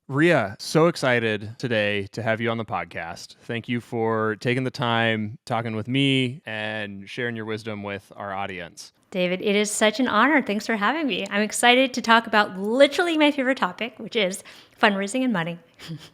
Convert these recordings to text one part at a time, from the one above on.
Rhea, so excited today to have you on the podcast. Thank you for taking the time talking with me and sharing your wisdom with our audience. David, it is such an honor. Thanks for having me. I'm excited to talk about literally my favorite topic, which is fundraising and money.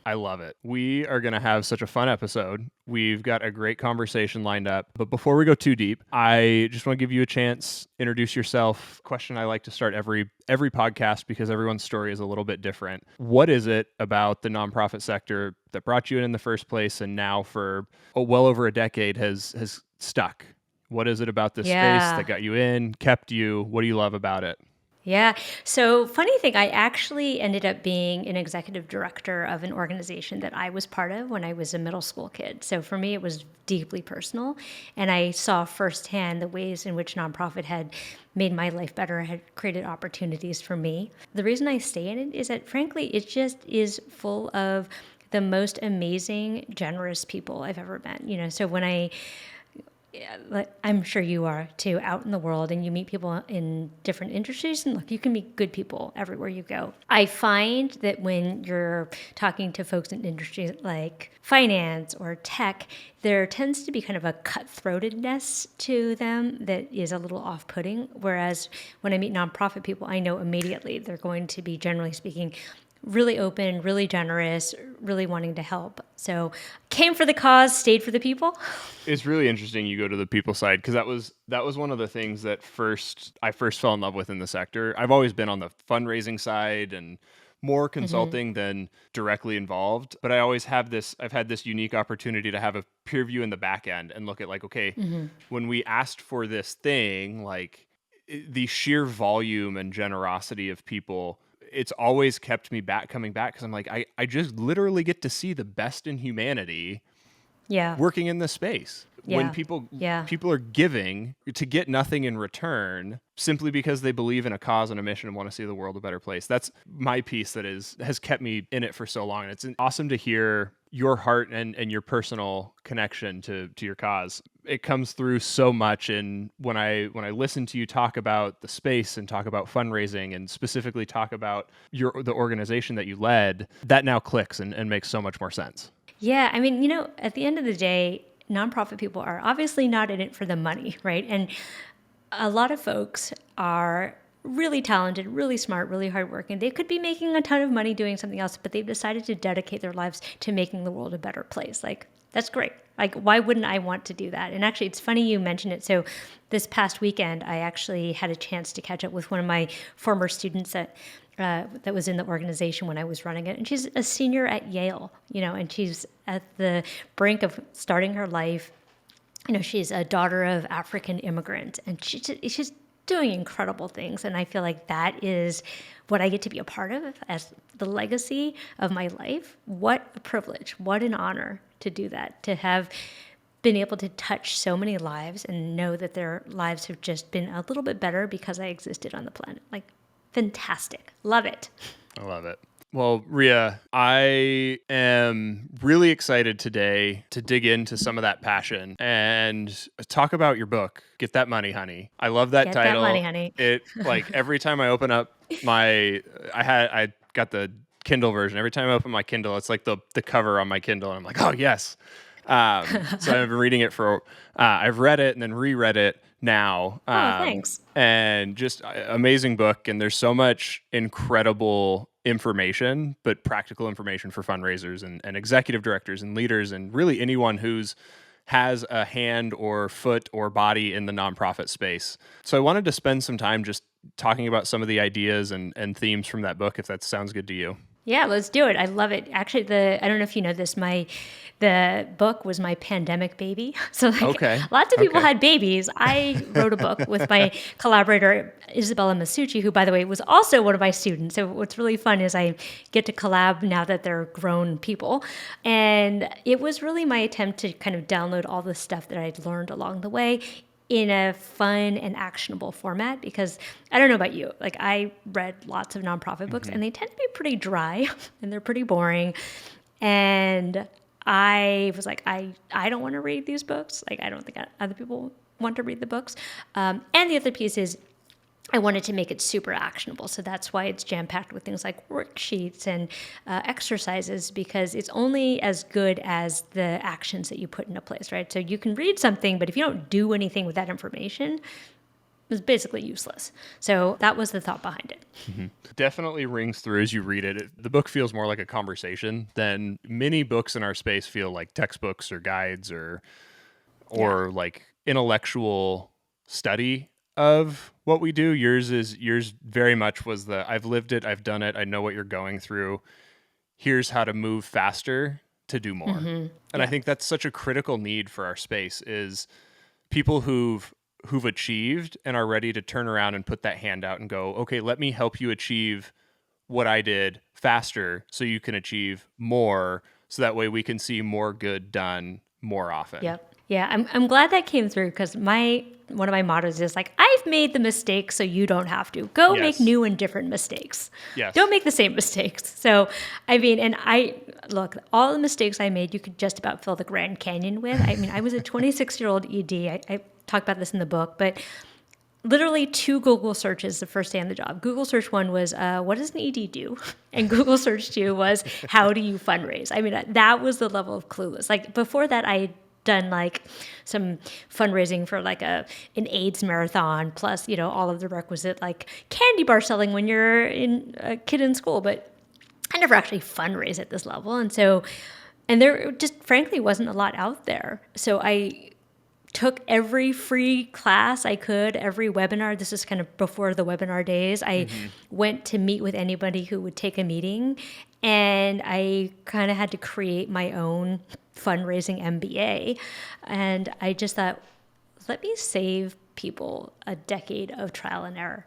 I love it. We are going to have such a fun episode. We've got a great conversation lined up. But before we go too deep, I just want to give you a chance, introduce yourself. Question I like to start every podcast because everyone's story is a little bit different. What is it about the nonprofit sector that brought you in the first place and now for well over a decade has stuck? What is it about this space that Yeah. got you in, kept you? What do you love about it? Yeah. So, funny thing, I actually ended up being an executive director of an organization that I was part of when I was a middle school kid. So, for me, it was deeply personal. And I saw firsthand the ways in which nonprofit had made my life better, had created opportunities for me. The reason I stay in it is that, frankly, it just is full of the most amazing, generous people I've ever met. So when I'm sure you are too, out in the world and you meet people in different industries, and look, you can meet good people everywhere you go. I find that when you're talking to folks in industries like finance or tech, there tends to be kind of a cutthroatedness to them that is a little off-putting. Whereas when I meet nonprofit people, I know immediately they're going to be, generally speaking, really open, really generous, really wanting to help. So came for the cause, stayed for the people. It's really interesting you go to the people side because that was one of the things that I first fell in love with in the sector. I've always been on the fundraising side and more consulting than directly involved, but I've had this unique opportunity to have a peer view in the back end and look at like, okay, when we asked for this thing, like the sheer volume and generosity of people, it's always kept me coming back because I'm like, I just literally get to see the best in humanity Yeah. working in this space when Yeah. Yeah. people are giving to get nothing in return simply because they believe in a cause and a mission and want to see the world a better place. That's my piece that has kept me in it for so long. And it's awesome to hear your heart and your personal connection to your cause. It comes through so much in when I listen to you talk about the space and talk about fundraising and specifically talk about the organization that you led, that now clicks and makes so much more sense. Yeah. I mean, at the end of the day, nonprofit people are obviously not in it for the money, right? And a lot of folks are really talented, really smart, really hardworking. They could be making a ton of money doing something else, but they've decided to dedicate their lives to making the world a better place. Like, that's great. Like, why wouldn't I want to do that? And actually, it's funny you mentioned it. So this past weekend, I actually had a chance to catch up with one of my former students that was in the organization when I was running it. And she's a senior at Yale, and she's at the brink of starting her life. She's a daughter of African immigrants, and she's doing incredible things. And I feel like that is what I get to be a part of as the legacy of my life. What a privilege, what an honor to do that, to have been able to touch so many lives and know that their lives have just been a little bit better because I existed on the planet. Like, fantastic. Love it. I love it. Well, Rhea, I am really excited today to dig into some of that passion and talk about your book, Get That Money, Honey. I love that Get that money, title. honey. It like every time I open up I got the Kindle version. Every time I open my Kindle, it's like the cover on my Kindle, and I'm like, oh yes. So I've been reading it I've read it and then reread it now. Oh, thanks. And just amazing book. And there's so much incredible information, but practical information for fundraisers and executive directors and leaders and really anyone who's has a hand or foot or body in the nonprofit space. So I wanted to spend some time just talking about some of the ideas and themes from that book, if that sounds good to you. Yeah, let's do it. I love it. Actually, I don't know if you know this, the book was my pandemic baby. So like Okay. lots of people Okay. had babies. I wrote a book with my collaborator Isabella Masucci, who by the way was also one of my students. So what's really fun is I get to collab now that they're grown people. And it was really my attempt to kind of download all the stuff that I'd learned along the way in a fun and actionable format, because I don't know about you, like I read lots of nonprofit books and they tend to be pretty dry and they're pretty boring. And I was like, I don't want to read these books. Like, I don't think other people want to read the books. And the other piece is I wanted to make it super actionable. So that's why it's jam-packed with things like worksheets and exercises, because it's only as good as the actions that you put into place, right? So you can read something, but if you don't do anything with that information, it's basically useless. So that was the thought behind it. Mm-hmm. Definitely rings through as you read it. The book feels more like a conversation than many books in our space feel like textbooks or guides or like intellectual study of what we do. Yours very much was I've lived it, I've done it, I know what you're going through. Here's how to move faster to do more. And I think that's such a critical need for our space is people who've achieved and are ready to turn around and put that hand out and go, okay, let me help you achieve what I did faster so you can achieve more, so that way we can see more good done more often. Yep. Yeah, I'm glad that came through, because one of my mottos is like, I've made the mistake so you don't have to. Go make new and different mistakes. Yes. Don't make the same mistakes. So, I mean, and look, all the mistakes I made, you could just about fill the Grand Canyon with. I mean, I was a 26-year-old ED. I talk about this in the book, but literally 2 Google searches the first day on the job. Google search 1 was, what does an ED do? And Google search 2 was, how do you fundraise? I mean, that was the level of clueless. Like before that, I had done like some fundraising for like an AIDS marathon, plus, all of the requisite like candy bar selling when you're a kid in school, but I never actually fundraised at this level. And there just frankly wasn't a lot out there. So I took every free class I could, every webinar. This is kind of before the webinar days. I went to meet with anybody who would take a meeting, and I kind of had to create my own fundraising MBA. And I just thought, let me save people a decade of trial and error.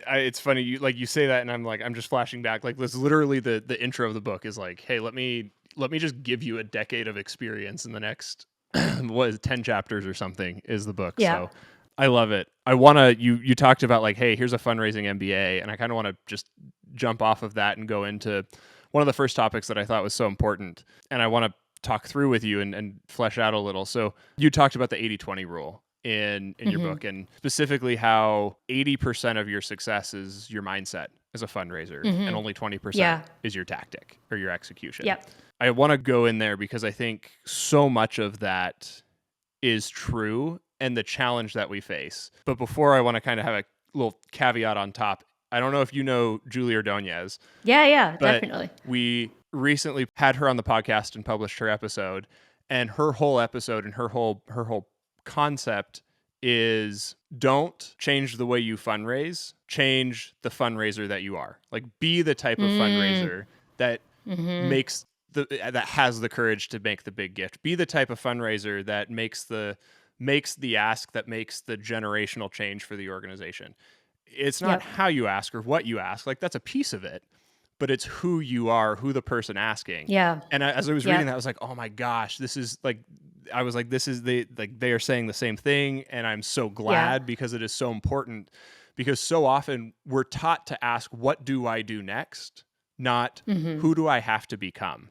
It's funny, you say that, and I'm just flashing back. Like, this literally the intro of the book is like, hey, let me just give you a decade of experience in the next 10 chapters or something is the book. Yeah. So I love it. I want to, you talked about like, hey, here's a fundraising MBA. And I kind of want to just jump off of that and go into one of the first topics that I thought was so important. And I want to talk through with you and flesh out a little. So you talked about the 80-20 rule in your book, and specifically how 80% of your success is your mindset as a fundraiser, and only 20% is your tactic or your execution. Yep. I want to go in there because I think so much of that is true and the challenge that we face. But before, I want to kind of have a little caveat on top. I don't know if you know Julie Ordonez. Yeah, but definitely. We recently had her on the podcast and published her episode, and her whole episode and her whole concept is don't change the way you fundraise, change the fundraiser that you are. Like, be the type of fundraiser that makes that has the courage to make the big gift. Be the type of fundraiser that makes the ask, that makes the generational change for the organization. It's not how you ask or what you ask. Like, that's a piece of it, but it's who you are, who the person asking. Yeah. And as I was reading that, I was like, oh my gosh, this is like, they are saying the same thing. And I'm so glad because it is so important, because so often we're taught to ask, what do I do next? Not who do I have to become?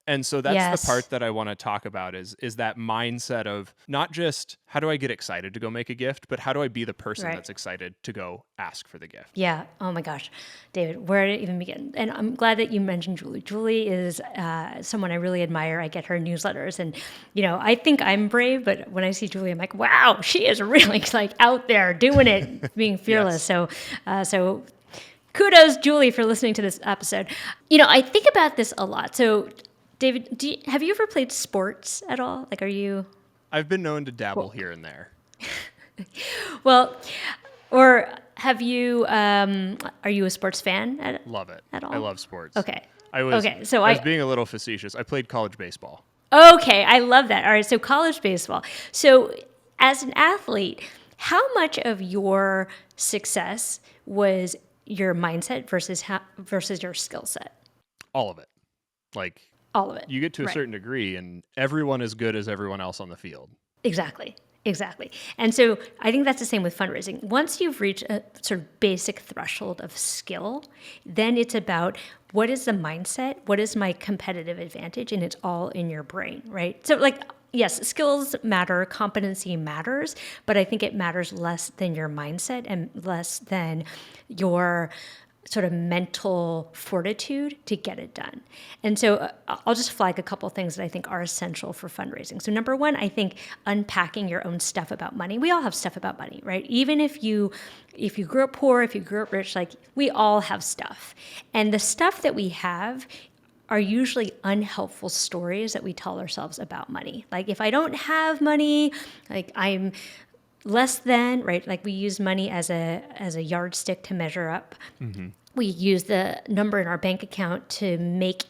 And so that's the part that I want to talk about is that mindset of not just how do I get excited to go make a gift, but how do I be the person that's excited to go ask for the gift? Yeah. Oh my gosh, David, where did it even begin? And I'm glad that you mentioned Julie. Julie is someone I really admire. I get her newsletters, and I think I'm brave, but when I see Julie, I'm like, wow, she is really like out there doing it, being fearless. So kudos, Julie, for listening to this episode. I think about this a lot. So, David, have you ever played sports at all? Like, are you? I've been known to dabble here and there. Well, or have you? Are you a sports fan? Love it. At all? I love sports. Okay. I was being a little facetious. I played college baseball. Okay, I love that. All right, so college baseball. So, as an athlete, how much of your success was your mindset versus your skill set? All of it. Like, all of it. You get to a certain degree, and everyone is good as everyone else on the field. Exactly. And so I think that's the same with fundraising. Once you've reached a sort of basic threshold of skill, then it's about what is the mindset, what is my competitive advantage, and it's all in your brain, right? So like yes, skills matter, competency matters, but I think it matters less than your mindset and less than your sort of mental fortitude to get it done. And so I'll just flag a couple of things that I think are essential for fundraising. So number one, I think unpacking your own stuff about money. We all have stuff about money, right? Even if you grew up poor, if you grew up rich, like we all have stuff. And the stuff that we have are usually unhelpful stories that we tell ourselves about money. Like if I don't have money, like I'm less than, right? Like we use money as a yardstick to measure up. Mm-hmm. We use the number in our bank account to make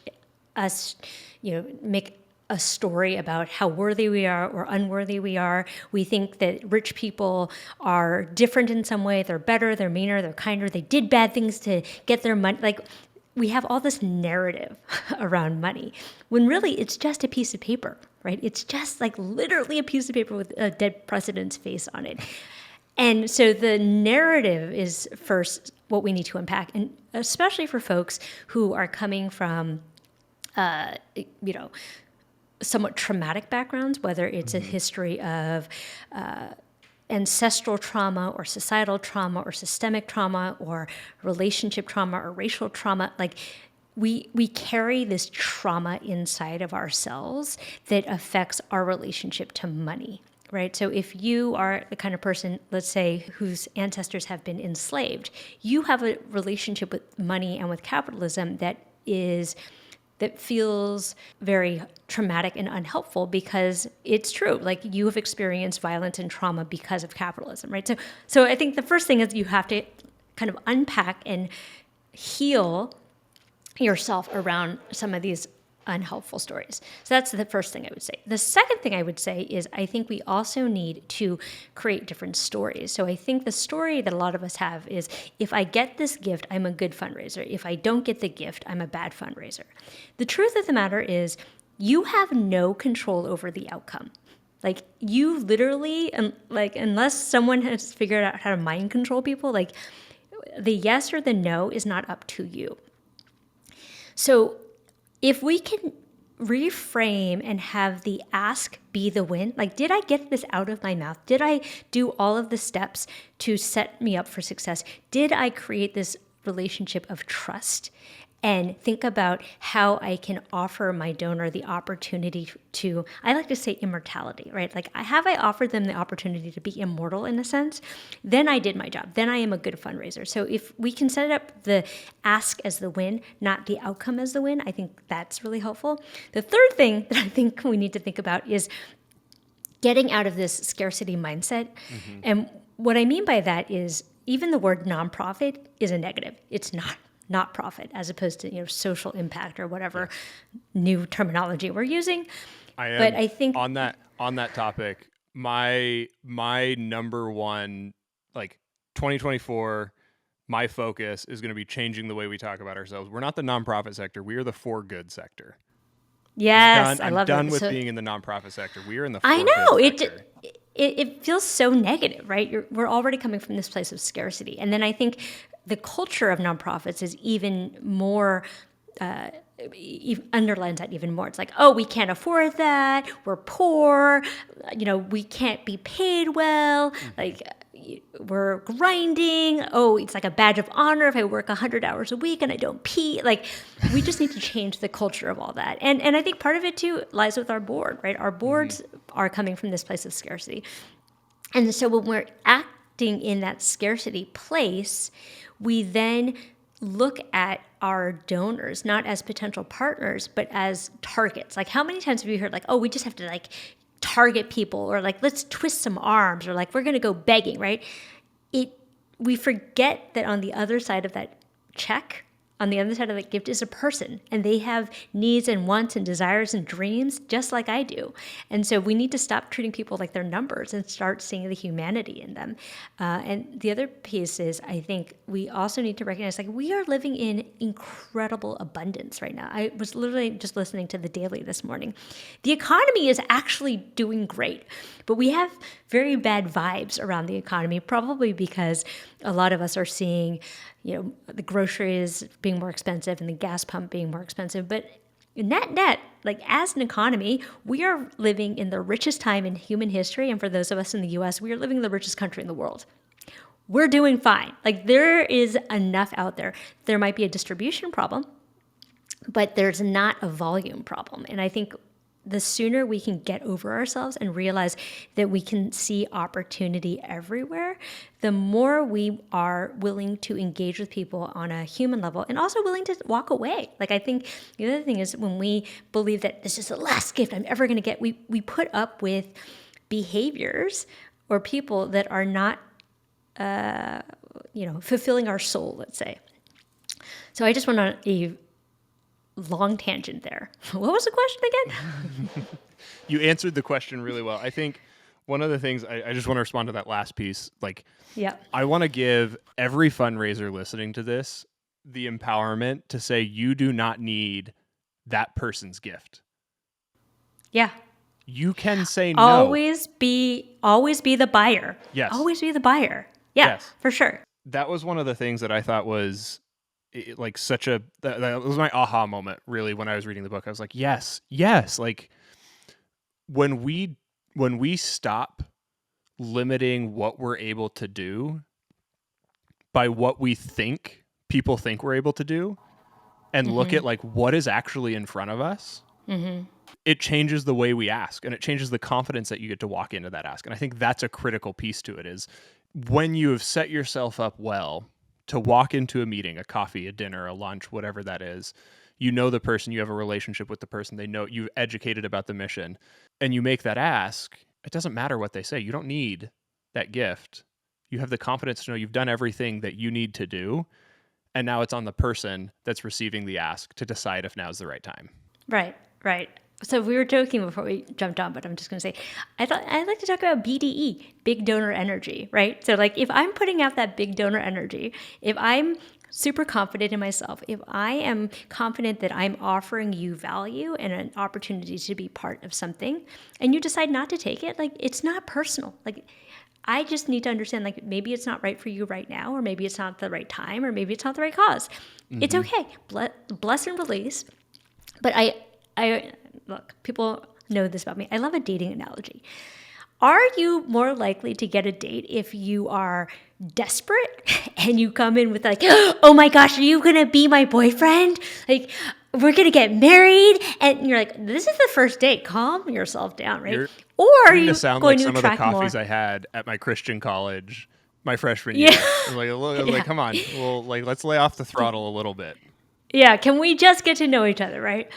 us, make a story about how worthy we are or unworthy we are. We think that rich people are different in some way. They're better, they're meaner, they're kinder. They did bad things to get their money. Like we have all this narrative around money when really it's just a piece of paper, right? It's just like literally a piece of paper with a dead president's face on it. And so the narrative is first what we need to unpack, and especially for folks who are coming from, somewhat traumatic backgrounds, whether it's a history of ancestral trauma or societal trauma or systemic trauma or relationship trauma or racial trauma. Like we carry this trauma inside of ourselves that affects our relationship to money, right? So if you are the kind of person, let's say, whose ancestors have been enslaved, you have a relationship with money and with capitalism that feels very traumatic and unhelpful because it's true. Like you have experienced violence and trauma because of capitalism, right? So I think the first thing is you have to kind of unpack and heal yourself around some of these unhelpful stories. So that's the first thing I would say. The second thing I would say is I think we also need to create different stories. So I think the story that a lot of us have is if I get this gift, I'm a good fundraiser. If I don't get the gift, I'm a bad fundraiser. The truth of the matter is you have no control over the outcome. Like you literally, like unless someone has figured out how to mind control people, like the yes or the no is not up to you. So if we can reframe and have the ask be the win, like, did I get this out of my mouth? Did I do all of the steps to set me up for success? Did I create this relationship of trust? And think about how I can offer my donor the opportunity to, I like to say immortality, right? Like, I offered them the opportunity to be immortal in a sense, then I did my job. Then I am a good fundraiser. So if we can set up the ask as the win, not the outcome as the win, I think that's really helpful. The third thing that I think we need to think about is getting out of this scarcity mindset. Mm-hmm. And what I mean by that is even the word nonprofit is a negative. It's not profit, as opposed to social impact or whatever new terminology we're using. But I think on that topic, my number one, like 2024, my focus is going to be changing the way we talk about ourselves. We're not the nonprofit sector. We are the for good sector. Yes, I love that. I'm done with being in the nonprofit sector. We are in the for good sector. It feels so negative, right? We're already coming from this place of scarcity. And then I think the culture of nonprofits is even more, underlines that even more. It's like, oh, we can't afford that. We're poor. We can't be paid well. Mm-hmm. Like, we're grinding. Oh, it's like a badge of honor if I work 100 hours a week and I don't pee. Like, we just need to change the culture of all that. And I think part of it too lies with our board, right? Our boards are coming from this place of scarcity. And so when we're acting in that scarcity place, we then look at our donors not as potential partners, but as targets. Like, how many times have you heard like, oh, we just have to like target people, or like, let's twist some arms, or like, we're going to go begging, right? We forget that on the other side of that check, on the other side of that gift is a person, and they have needs and wants and desires and dreams just like I do. And so we need to stop treating people like they're numbers and start seeing the humanity in them. And the other piece is, I think we also need to recognize, like, we are living in incredible abundance right now. I was literally just listening to the Daily this morning. The economy is actually doing great, but we have very bad vibes around the economy, probably because a lot of us are seeing the groceries being more expensive and the gas pump being more expensive. But net, like as an economy, we are living in the richest time in human history. And for those of us in the US, we are living in the richest country in the world. We're doing fine. Like there is enough out there. There might be a distribution problem, but there's not a volume problem. And I think the sooner we can get over ourselves and realize that we can see opportunity everywhere, the more we are willing to engage with people on a human level and also willing to walk away. Like I think the other thing is when we believe that this is the last gift I'm ever going to get, we put up with behaviors or people that are not, fulfilling our soul, let's say. So I just went on a long tangent there. What was the question again? You answered the question really well. I think one of the things I just want to respond to that last piece. Like, Yeah. I want to give every fundraiser listening to this the empowerment to say you do not need that person's gift. Yeah. You can say no. Always be the buyer. Yes. Always be the buyer. Yeah, Yes. for sure. That was one of the things that I thought was like that was my aha moment really when I was reading the book. I was like, yes, like when we stop limiting what we're able to do by what we think people think we're able to do and look at like what is actually in front of us, it changes the way we ask and it changes the confidence that you get to walk into that ask. And I think that's a critical piece to it is when you have set yourself up well to walk into a meeting, a coffee, a dinner, a lunch, whatever that is, you know the person, you have a relationship with the person, they know you've educated about the mission, and you make that ask, it doesn't matter what they say. You don't need that gift. You have the confidence to know you've done everything that you need to do, and now it's on the person that's receiving the ask to decide if now's the right time. Right. So we were joking before we jumped on, but I'm just going to say, I'd like to talk about BDE, big donor energy, right? So like if I'm putting out that big donor energy, if I'm super confident in myself, if I am confident that I'm offering you value and an opportunity to be part of something, and you decide not to take it, like it's not personal. Like I just need to understand, like maybe it's not right for you right now, or maybe it's not the right time, or maybe it's not the right cause. It's okay. Bless and release. But I look, people know this about me. I love a dating analogy. Are you more likely to get a date if you are desperate and you come in with like, oh my gosh, are you going to be my boyfriend? Like, we're going to get married. And you're like, this is the first date. Calm yourself down, right? Or are you sound going like to some of the attract coffees more? I had at my Christian college my freshman year? I'm like, come on. Well, like, let's lay off the throttle a little bit. Yeah, can we just get to know each other, right?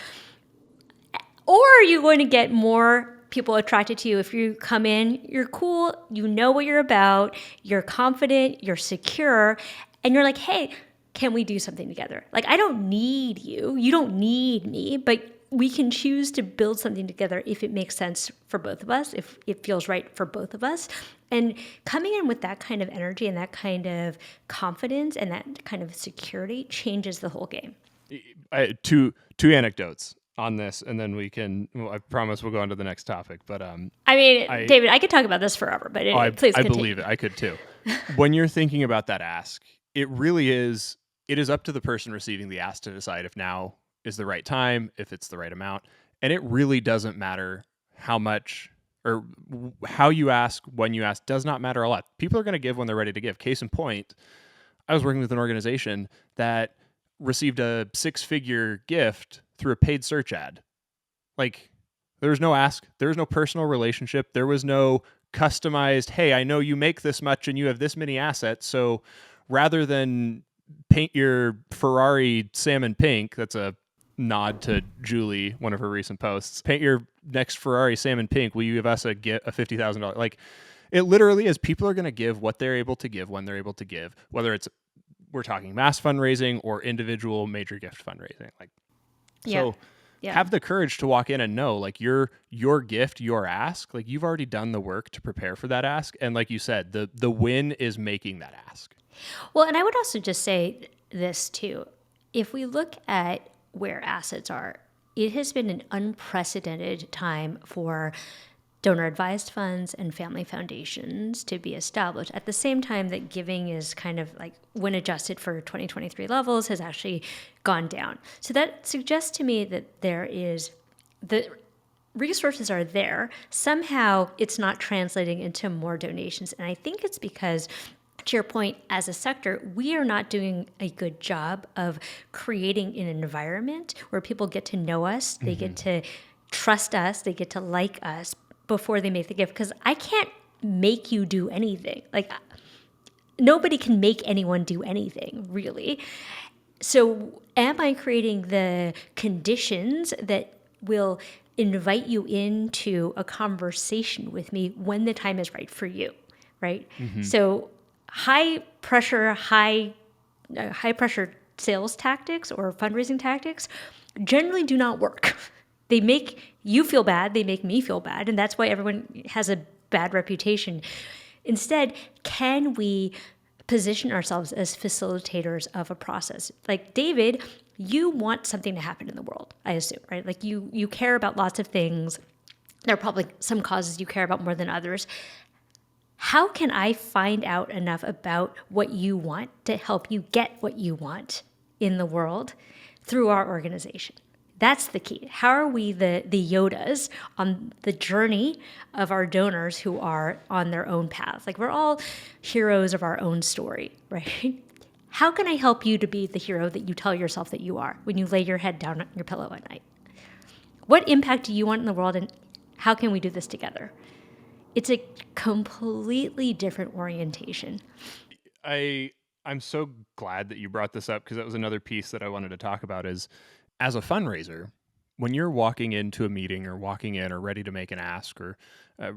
Or are you going to get more people attracted to you if you come in, you're cool, you know what you're about, you're confident, you're secure, and you're like, hey, can we do something together? Like, I don't need you. You don't need me, but we can choose to build something together if it makes sense for both of us, if it feels right for both of us. And coming in with that kind of energy and that kind of confidence and that kind of security changes the whole game. Two anecdotes on this, and then we can. Well, I promise we'll go on to the next topic. But David, I could talk about this forever. But anyway, please continue. I believe it. I could too. When you're thinking about that ask, it really is. It is up to the person receiving the ask to decide if now is the right time, if it's the right amount, and it really doesn't matter how much or how you ask, when you ask. Does not matter a lot. People are going to give when they're ready to give. Case in point, I was working with an organization that received a 6-figure gift through a paid search ad. Like, there was no ask, there was no personal relationship, there was no customized, hey, I know you make this much and you have this many assets, so rather than paint your Ferrari salmon pink, that's a nod to Julie, one of her recent posts, paint your next Ferrari salmon pink, will you give us a $50,000? Like, it literally is, people are going to give what they're able to give when they're able to give, whether it's we're talking mass fundraising or individual major gift fundraising. Like, so have the courage to walk in and know, like, your gift, your ask, like, you've already done the work to prepare for that ask. And like you said, the win is making that ask. Well, and I would also just say this too. If we look at where assets are, it has been an unprecedented time for donor advised funds and family foundations to be established at the same time that giving is kind of like, when adjusted for 2023 levels, has actually gone down. So that suggests to me that the resources are there. Somehow it's not translating into more donations. And I think it's because, to your point, as a sector, we are not doing a good job of creating an environment where people get to know us, they get to trust us, they get to like us before they make the gift. Because I can't make you do anything. Like, nobody can make anyone do anything, really. So am I creating the conditions that will invite you into a conversation with me when the time is right for you, right? So high pressure sales tactics or fundraising tactics generally do not work. They make you feel bad, they make me feel bad, and that's why everyone has a bad reputation. Instead, can we position ourselves as facilitators of a process? Like, David, you want something to happen in the world, I assume, right? Like, you care about lots of things. There are probably some causes you care about more than others. How can I find out enough about what you want to help you get what you want in the world through our organization? That's the key. How are we the Yodas on the journey of our donors who are on their own path? Like, we're all heroes of our own story, right? How can I help you to be the hero that you tell yourself that you are when you lay your head down on your pillow at night? What impact do you want in the world, and how can we do this together? It's a completely different orientation. I'm so glad that you brought this up, because that was another piece that I wanted to talk about. Is, as a fundraiser, when you're walking into a meeting or walking in or ready to make an ask, or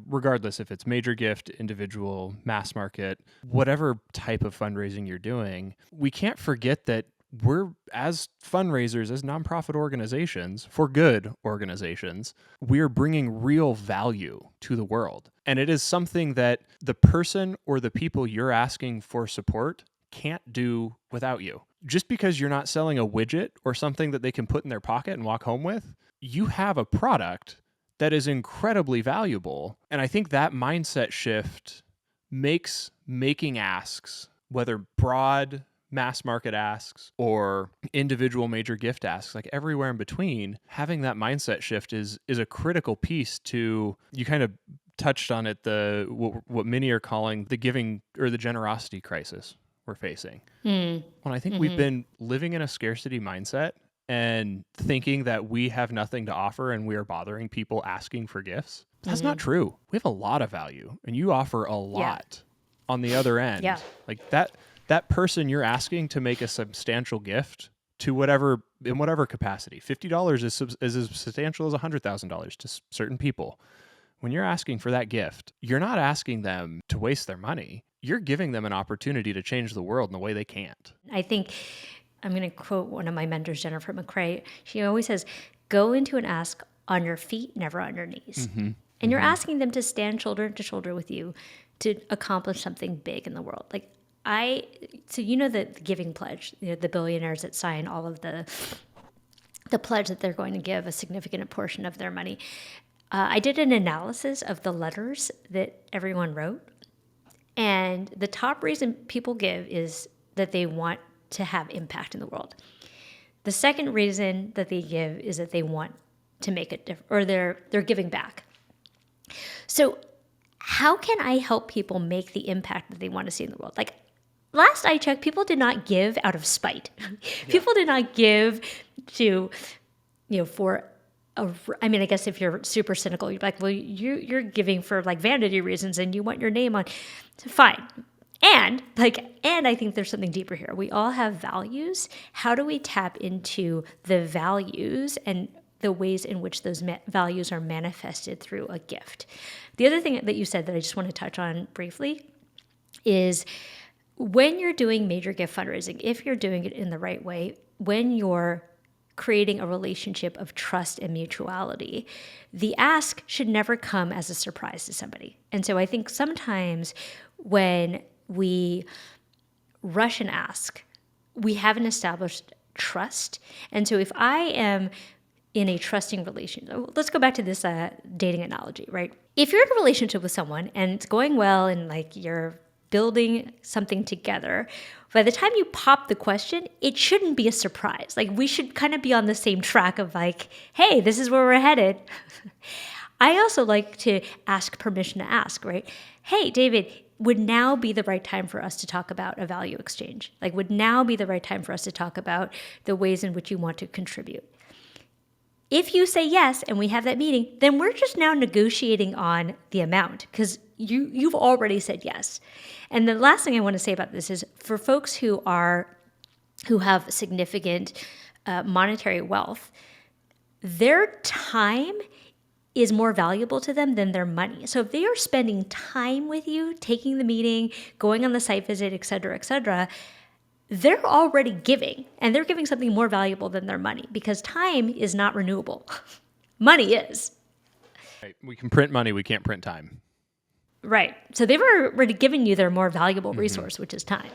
regardless if it's major gift, individual, mass market, whatever type of fundraising you're doing, we can't forget that we're, as fundraisers, as nonprofit organizations, for good organizations, we're bringing real value to the world. And it is something that the person or the people you're asking for support can't do without you. Just because you're not selling a widget or something that they can put in their pocket and walk home with, you have a product that is incredibly valuable. And I think that mindset shift makes making asks, whether broad mass market asks or individual major gift asks, like everywhere in between, having that mindset shift is a critical piece to, you kind of touched on it, what many are calling the giving or the generosity crisis we're facing. When I think we've been living in a scarcity mindset and thinking that we have nothing to offer and we are bothering people asking for gifts. That's not true. We have a lot of value, and you offer a lot on the other end. Yeah. Like that person you're asking to make a substantial gift to whatever, in whatever capacity. $50 is as substantial as $100,000 to certain people. When you're asking for that gift, you're not asking them to waste their money. You're giving them an opportunity to change the world in a way they can't. I think I'm going to quote one of my mentors, Jennifer McCrae. She always says, go into an ask on your feet, never on your knees. And you're asking them to stand shoulder to shoulder with you to accomplish something big in the world. Like, so you know the giving pledge, the billionaires that sign all of the pledge that they're going to give a significant portion of their money. I did an analysis of the letters that everyone wrote. And the top reason people give is that they want to have impact in the world. The second reason that they give is that they want to make a difference, or they're giving back. So how can I help people make the impact that they want to see in the world? Like, last I checked, people did not give out of spite. People did not give to, I guess if you're super cynical, you're like, well, you're giving for like vanity reasons and you want your name on. So fine. And I think there's something deeper here. We all have values. How do we tap into the values and the ways in which those values are manifested through a gift? The other thing that you said that I just want to touch on briefly is, when you're doing major gift fundraising, if you're doing it in the right way, when you're creating a relationship of trust and mutuality, the ask should never come as a surprise to somebody. And so I think sometimes when we rush and ask, we haven't established trust. And so if I am in a trusting relationship. Let's go back to this dating analogy, right? If you're in a relationship with someone and it's going well and like you're building something together, by the time you pop the question, it shouldn't be a surprise. Like we should kind of be on the same track of like, hey, this is where we're headed. I also like to ask permission to ask, right? Hey, David, would now be the right time for us to talk about a value exchange? Like would now be the right time for us to talk about the ways in which you want to contribute? If you say yes and we have that meeting, then we're just now negotiating on the amount because you've already said yes. And the last thing I want to say about this is for folks who have significant monetary wealth, their time is more valuable to them than their money. So if they are spending time with you, taking the meeting, going on the site visit, et cetera, they're already giving, and they're giving something more valuable than their money because time is not renewable. Money is. Right. We can print money, we can't print time. Right. So they've already given you their more valuable resource, which is time.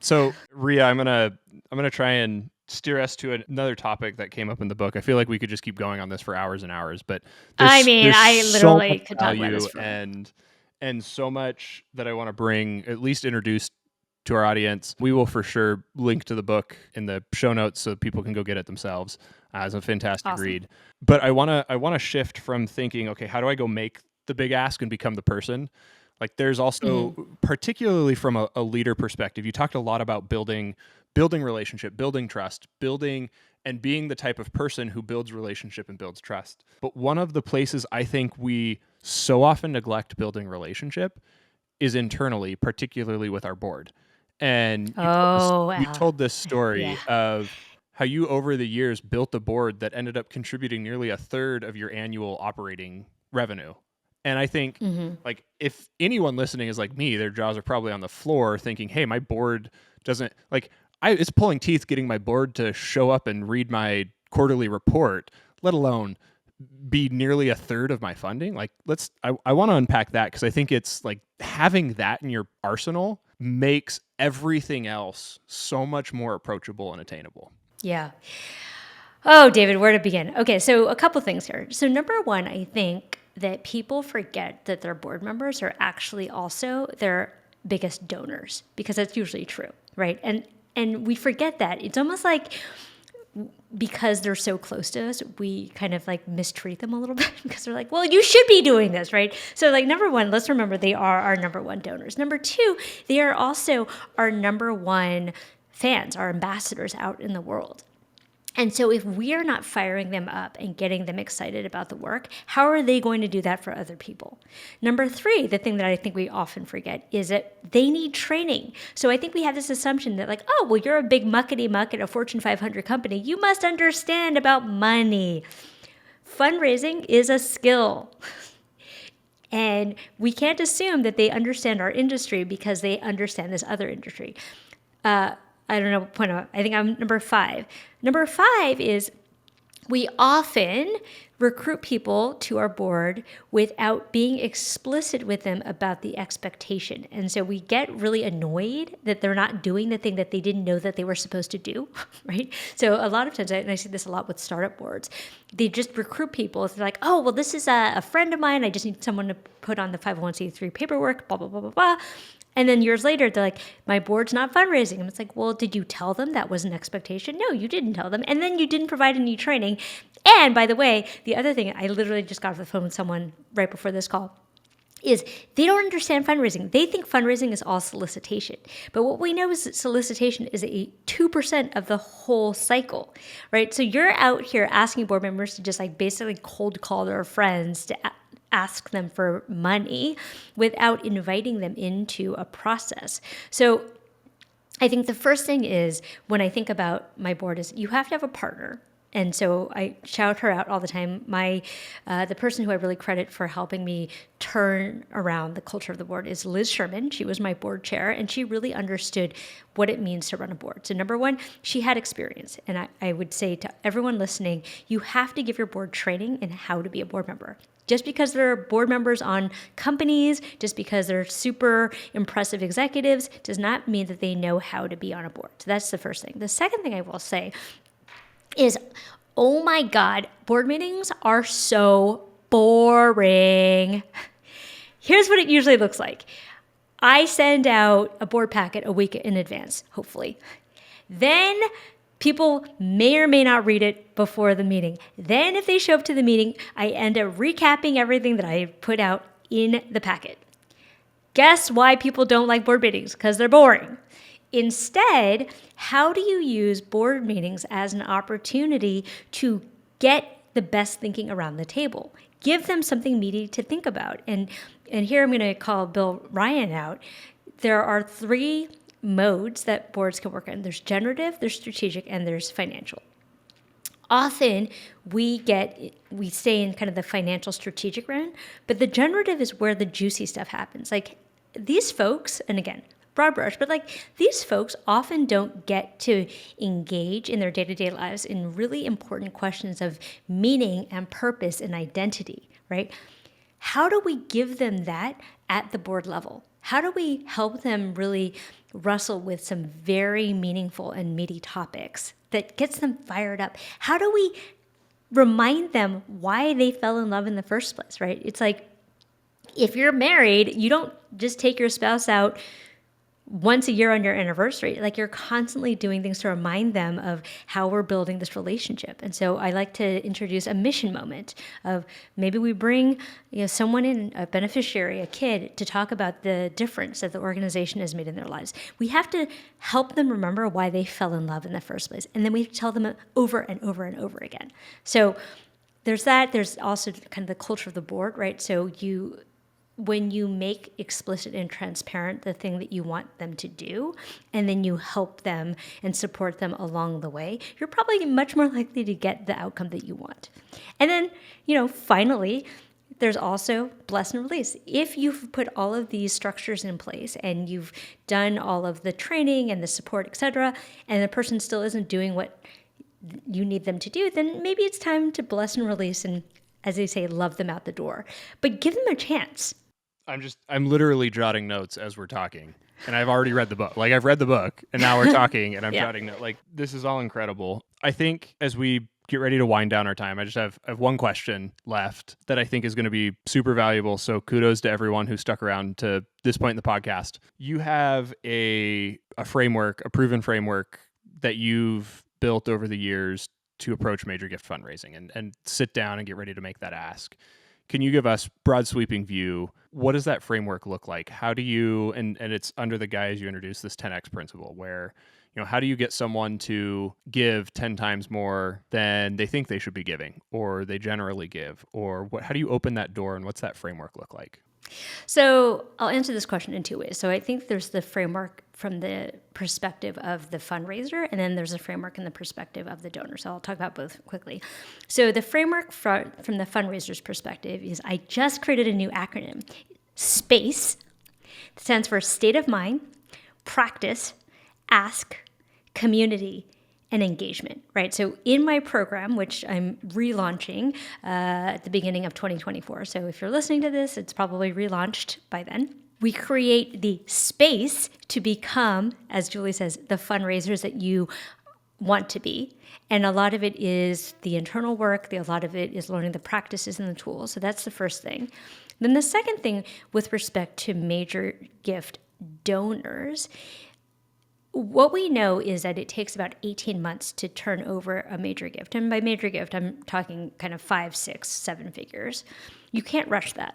So, Rhea, I'm gonna try and steer us to another topic that came up in the book. I feel like we could just keep going on this for hours and hours, but there's I so literally much could talk about value this forever. and so much that I want to bring, at least introduce to our audience. We will for sure link to the book in the show notes so people can go get it themselves. It's a fantastic Awesome. read. But I wanna shift from thinking, okay, how do I go make the big ask and become the person? Like there's also, particularly from a leader perspective, you talked a lot about building relationship, building trust, building and being the type of person who builds relationship and builds trust. But one of the places I think we so often neglect building relationship is internally, particularly with our board. And you told this story Yeah. of how you over the years built a board that ended up contributing nearly a third of your annual operating revenue. And I think like if anyone listening is like me, their jaws are probably on the floor thinking, hey, my board doesn't like it's pulling teeth getting my board to show up and read my quarterly report, let alone be nearly a third of my funding. Like I want to unpack that because I think it's like having that in your arsenal makes everything else so much more approachable and attainable. Yeah. Oh, David, where to begin? Okay, so a couple things here. So number one, I think that people forget that their board members are actually also their biggest donors because that's usually true, right? And we forget that. It's almost like because they're so close to us, we kind of like mistreat them a little bit because they're like, well, you should be doing this, right? So like number one, let's remember they are our number one donors. Number two, they are also our number one fans, our ambassadors out in the world. And so if we are not firing them up and getting them excited about the work, how are they going to do that for other people? Number three, the thing that I think we often forget is that they need training. So I think we have this assumption that like, oh, well, you're a big muckety muck at a Fortune 500 company. You must understand about money. Fundraising is a skill. And we can't assume that they understand our industry because they understand this other industry. I don't know, I think I'm number 5. Number 5 is we often recruit people to our board without being explicit with them about the expectation. And so we get really annoyed that they're not doing the thing that they didn't know that they were supposed to do, right? So a lot of times, and I see this a lot with startup boards, they just recruit people. They're like, oh, well, this is a friend of mine. I just need someone to put on the 501c3 paperwork, blah, blah, blah, blah, blah. And then years later, they're like, my board's not fundraising. And it's like, well, did you tell them that was an expectation? No, you didn't tell them. And then you didn't provide any training. And by the way, the other thing, I literally just got off the phone with someone right before this call, is they don't understand fundraising. They think fundraising is all solicitation. But what we know is that solicitation is a 2% of the whole cycle, right? So you're out here asking board members to just like basically cold call their friends to ask them for money without inviting them into a process. So I think the first thing is when I think about my board is you have to have a partner. And so I shout her out all the time. The person who I really credit for helping me turn around the culture of the board is Liz Sherman. She was my board chair, and she really understood what it means to run a board. So number one, she had experience. And I would say to everyone listening, you have to give your board training in how to be a board member. Just because they're board members on companies, just because they're super impressive executives, does not mean that they know how to be on a board. So that's the first thing. The second thing I will say is Oh my God, board meetings are so boring. Here's what it usually looks like. I send out a board packet a week in advance, hopefully. Then people may or may not read it before the meeting. Then if they show up to the meeting, I end up recapping everything that I put out in the packet. Guess why people don't like board meetings? Because they're boring. Instead, how do you use board meetings as an opportunity to get the best thinking around the table? Give them something meaty to think about. And here I'm going to call Bill Ryan out. There are 3 modes that boards can work in. There's generative, there's strategic, and there's financial. Often we stay in kind of the financial strategic round, but the generative is where the juicy stuff happens. Like these folks, and again, broad brush, but like these folks often don't get to engage in their day-to-day lives in really important questions of meaning and purpose and identity, right? How do we give them that at the board level? How do we help them really wrestle with some very meaningful and meaty topics that gets them fired up? How do we remind them why they fell in love in the first place, right? It's like, if you're married, you don't just take your spouse out once a year on your anniversary. Like you're constantly doing things to remind them of how we're building this relationship. And so I like to introduce a mission moment of maybe we bring someone in, a beneficiary, a kid, to talk about the difference that the organization has made in their lives. We have to help them remember why they fell in love in the first place. And then we tell them over and over and over again. So there's that. There's also kind of the culture of the board, right? So when you make explicit and transparent the thing that you want them to do, and then you help them and support them along the way, you're probably much more likely to get the outcome that you want. And then, finally, there's also bless and release. If you've put all of these structures in place and you've done all of the training and the support, et cetera, and the person still isn't doing what you need them to do, then maybe it's time to bless and release and, as they say, love them out the door. But give them a chance. I'm literally jotting notes as we're talking, and I've already read the book. Like I've read the book and now we're talking and I'm jotting notes. Like this is all incredible. I think as we get ready to wind down our time, I have one question left that I think is going to be super valuable. So kudos to everyone who stuck around to this point in the podcast. You have a framework, a proven framework that you've built over the years to approach major gift fundraising and sit down and get ready to make that ask. Can you give us broad sweeping view? What does that framework look like? How do you, and it's under the guise you introduce this 10X principle where, how do you get someone to give 10 times more than they think they should be giving or they generally give? Or how do you open that door and what's that framework look like? So I'll answer this question in 2 ways. So I think there's the framework from the perspective of the fundraiser, and then there's a framework in the perspective of the donor. So I'll talk about both quickly. So the framework from the fundraiser's perspective is I just created a new acronym, SPACE. It stands for state of mind, practice, ask, community, and engagement, right? So in my program, which I'm relaunching at the beginning of 2024, so if you're listening to this, it's probably relaunched by then. We create the space to become, as Julie says, the fundraisers that you want to be. And a lot of it is the internal work. A lot of it is learning the practices and the tools. So that's the first thing. Then the second thing with respect to major gift donors, what we know is that it takes about 18 months to turn over a major gift. And by major gift, I'm talking kind of 5, 6, 7 figures. You can't rush that.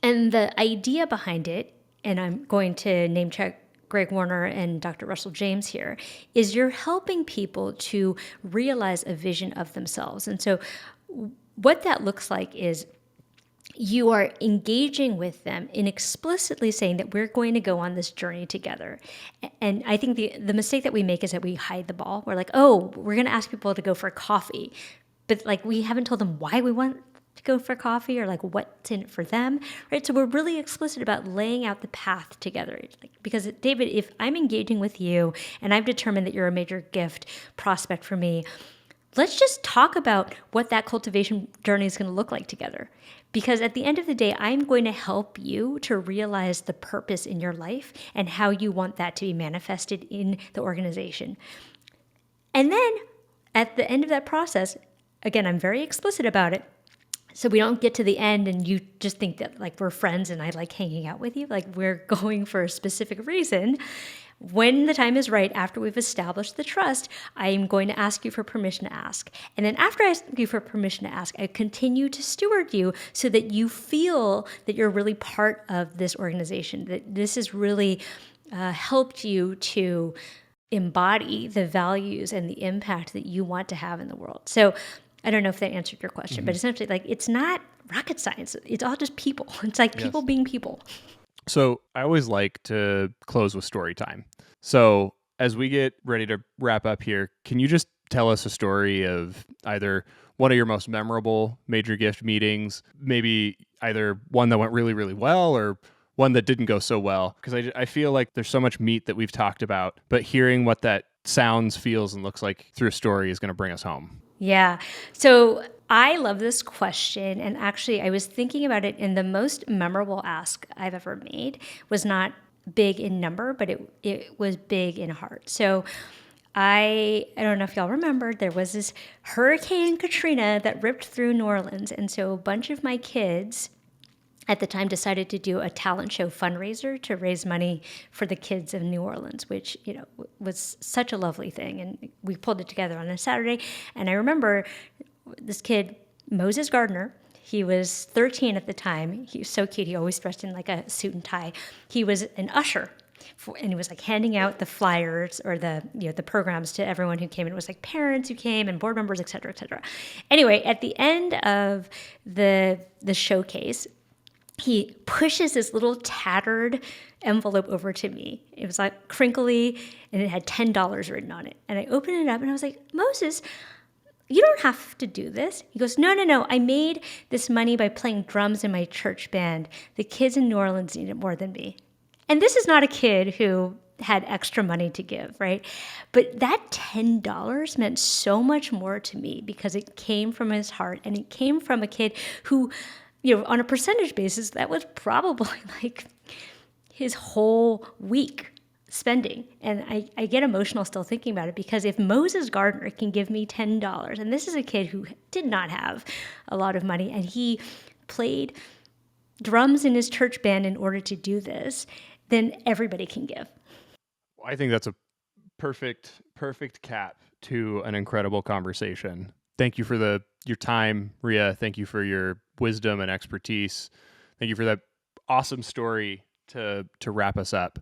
And the idea behind it, and I'm going to name check Greg Warner and Dr. Russell James here, is you're helping people to realize a vision of themselves. And so what that looks like is you are engaging with them in explicitly saying that we're going to go on this journey together. And I think the mistake that we make is that we hide the ball. We're like, oh, we're going to ask people to go for coffee. But like we haven't told them why we want to go for coffee or like what's in it for them, right? So we're really explicit about laying out the path together. Because David, if I'm engaging with you and I've determined that you're a major gift prospect for me, let's just talk about what that cultivation journey is going to look like together. Because at the end of the day, I'm going to help you to realize the purpose in your life and how you want that to be manifested in the organization. And then At the end of that process, again, I'm very explicit about it. So we don't get to the end and you just think that like we're friends and I like hanging out with you. Like we're going for a specific reason. When the time is right, after we've established the trust, I'm going to ask you for permission to ask. And then after I ask you for permission to ask, I continue to steward you so that you feel that you're really part of this organization, that this has really helped you to embody the values and the impact that you want to have in the world. So I don't know if that answered your question, but essentially, like, it's not rocket science. It's all just people. It's like people being people. So I always like to close with story time. So as we get ready to wrap up here, can you just tell us a story of either one of your most memorable major gift meetings, maybe either one that went really, really well or one that didn't go so well? Because I feel like there's so much meat that we've talked about, but hearing what that sounds, feels, and looks like through a story is going to bring us home. Yeah. So I love this question. And actually, I was thinking about it, and the most memorable ask I've ever made was not big in number, but it was big in heart. So I don't know if y'all remember, there was this Hurricane Katrina that ripped through New Orleans. And so a bunch of my kids at the time decided to do a talent show fundraiser to raise money for the kids of New Orleans, which, you know, was such a lovely thing. And we pulled it together on a Saturday. And I remember this kid, Moses Gardner, he was 13 at the time. He was so cute. He always dressed in like a suit and tie. He was an usher. And he was like handing out the flyers or the programs to everyone who came. And it was like parents who came and board members, et cetera, et cetera. Anyway, at the end of the showcase, he pushes this little tattered envelope over to me. It was like crinkly and it had $10 written on it. And I opened it up and I was like, Moses, you don't have to do this. He goes, no. I made this money by playing drums in my church band. The kids in New Orleans need it more than me. And this is not a kid who had extra money to give, right? But that $10 meant so much more to me because it came from his heart and it came from a kid who, you know, on a percentage basis, that was probably like his whole week spending. And I get emotional still thinking about it because if Moses Gardner can give me $10, and this is a kid who did not have a lot of money, and he played drums in his church band in order to do this, then everybody can give. I think that's a perfect cap to an incredible conversation. Thank you for your time, Rhea. Thank you for your wisdom and expertise. Thank you for that awesome story to wrap us up.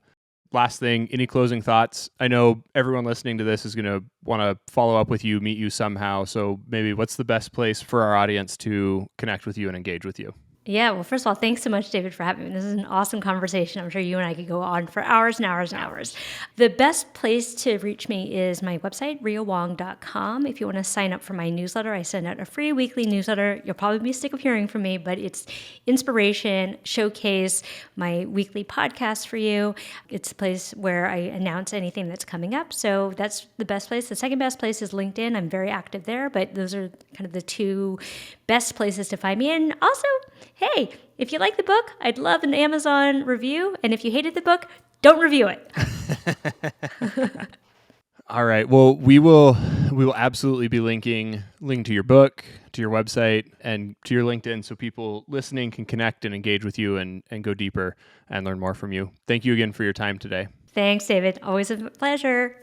Last thing, any closing thoughts? I know everyone listening to this is going to want to follow up with you, meet you somehow. So maybe what's the best place for our audience to connect with you and engage with you? Yeah, well, first of all, thanks so much, David, for having me. This is an awesome conversation. I'm sure you and I could go on for hours and hours and hours. The best place to reach me is my website, rheawong.com. If you want to sign up for my newsletter, I send out a free weekly newsletter. You'll probably be sick of hearing from me, but it's inspiration, showcase, my weekly podcast for you. It's a place where I announce anything that's coming up. So that's the best place. The second best place is LinkedIn. I'm very active there, but those are kind of the two best places to find me. And also, hey, if you like the book, I'd love an Amazon review. And if you hated the book, don't review it. All right. Well, we will absolutely be linking to your book, to your website, and to your LinkedIn so people listening can connect and engage with you and go deeper and learn more from you. Thank you again for your time today. Thanks, David. Always a pleasure.